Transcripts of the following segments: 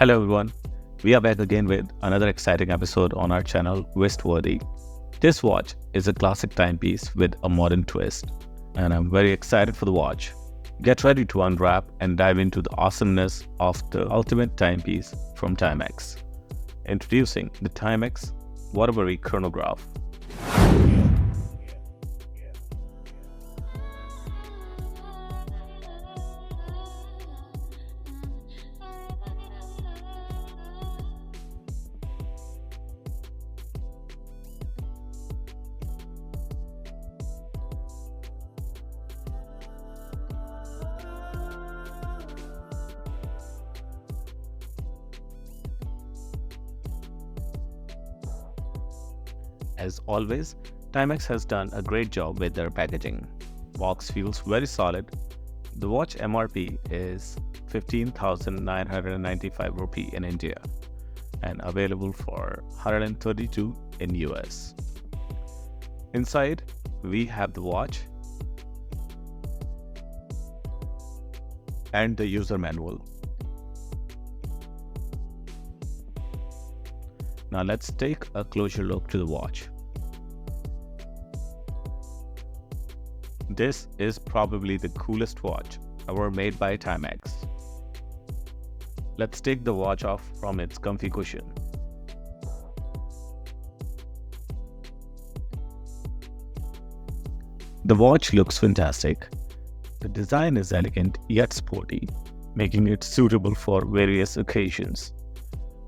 Hello everyone, we are back again with another exciting episode on our channel Wristworthy. This watch is a classic timepiece with a modern twist, and I'm very excited for the watch. Get ready to unwrap and dive into the awesomeness of the ultimate timepiece from Timex. Introducing the Timex Waterbury chronograph. As always, Timex has done a great job with their packaging. Box feels very solid. The watch MRP is 15,995 rupee in India and available for 132 in US. Inside, we have the watch and the user manual. Now let's take a closer look to the watch. This is probably the coolest watch ever made by Timex. Let's take the watch off from its comfy cushion. The watch looks fantastic. The design is elegant yet sporty, making it suitable for various occasions.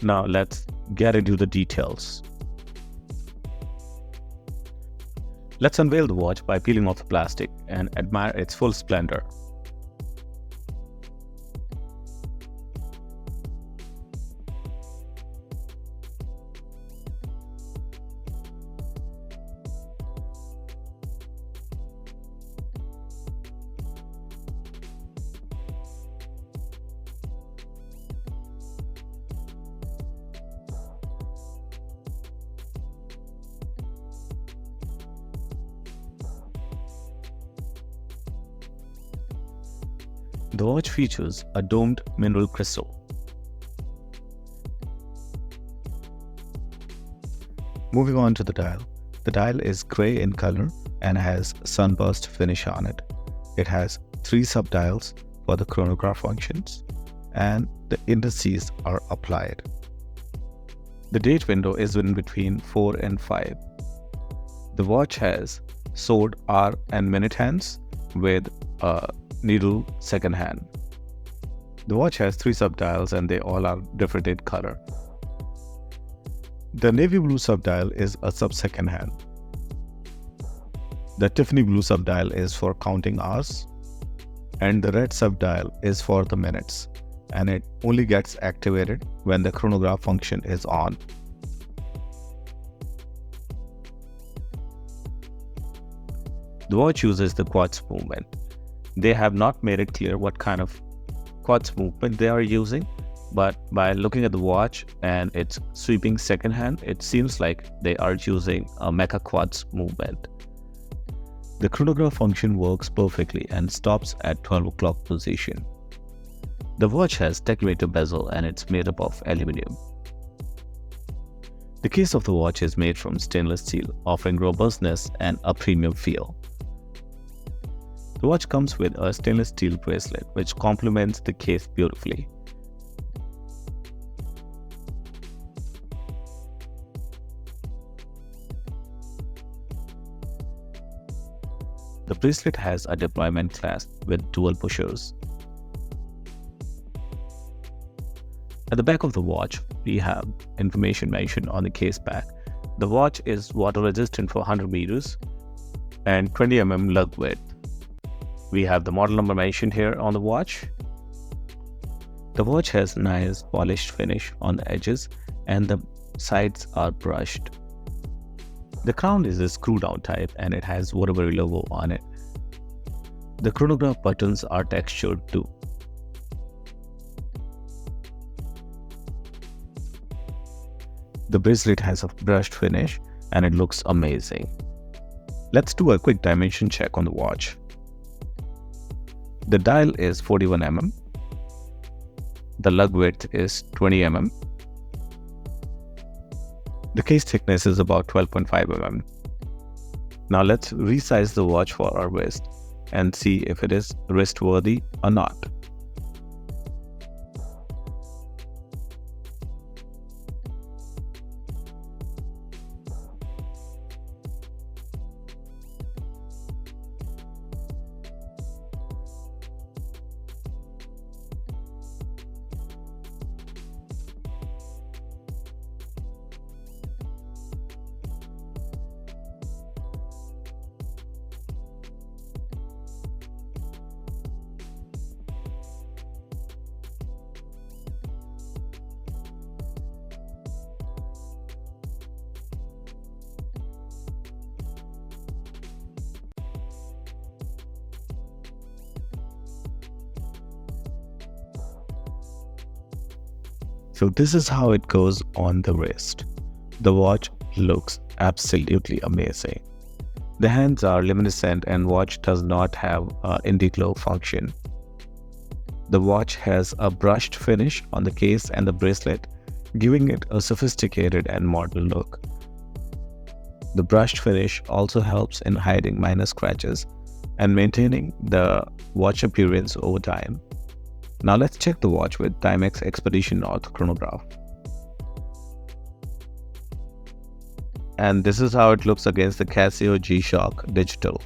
Now let's get into the details. Let's unveil the watch by peeling off the plastic and admire its full splendor. The watch features a domed mineral crystal. Moving on to the dial. The dial is grey in color and has sunburst finish on it. It has 3 subdials for the chronograph functions, and the indices are applied. The date window is in between 4 and 5. The watch has sword, hour and minute hands with a needle second hand. The watch has 3 subdials and they all are different in color. The navy blue subdial is a sub-second hand. The Tiffany blue subdial is for counting hours, and the red subdial is for the minutes, and it only gets activated when the chronograph function is on. The watch uses the quartz movement. They have not made it clear what kind of quartz movement they are using, but by looking at the watch and its sweeping second hand, it seems like they are using a mecha quartz movement. The chronograph function works perfectly and stops at 12 o'clock position. The watch has decorative bezel and it's made up of aluminum. The case of the watch is made from stainless steel, offering robustness and a premium feel. The watch comes with a stainless steel bracelet which complements the case beautifully. The bracelet has a deployment clasp with dual pushers. At the back of the watch, we have information mentioned on the case back. The watch is water resistant for 100 meters and 20 mm lug width. We have the model number mentioned here on the watch. The watch has nice polished finish on the edges and the sides are brushed. The crown is a screw down type and it has Waterbury logo on it. The chronograph buttons are textured too. The bracelet has a brushed finish and it looks amazing. Let's do a quick dimension check on the watch. The dial is 41 mm. The lug width is 20 mm. The case thickness is about 12.5 mm. Now let's resize the watch for our wrist and see if it is wrist worthy or not. So this is how it goes on the wrist. The watch looks absolutely amazing. The hands are luminescent and watch does not have an indigo function. The watch has a brushed finish on the case and the bracelet, giving it a sophisticated and modern look. The brushed finish also helps in hiding minor scratches and maintaining the watch appearance over time. Now let's check the watch with Timex Expedition North chronograph. And this is how it looks against the Casio G-Shock Digital.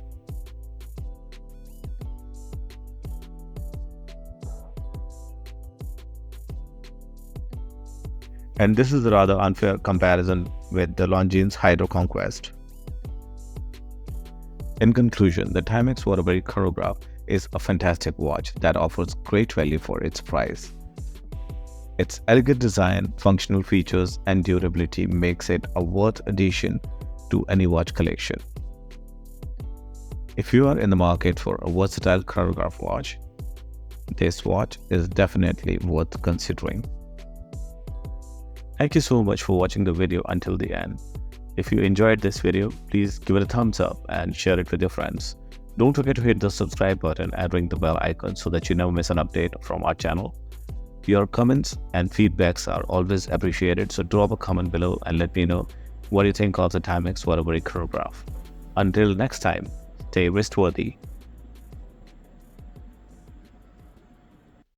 And this is a rather unfair comparison with the Longines Hydro Conquest. In conclusion, the Timex Waterbury chronograph is a fantastic watch that offers great value for its price. Its elegant design, functional features, and durability makes it a worth addition to any watch collection. If you are in the market for a versatile chronograph watch, this watch is definitely worth considering. Thank you so much for watching the video until the end. If you enjoyed this video, please give it a thumbs up and share it with your friends. Don't forget to hit the subscribe button and ring the bell icon so that you never miss an update from our channel. Your comments and feedbacks are always appreciated, so drop a comment below and let me know what you think of the Timex Waterbury chronograph. Until next time, stay wristworthy.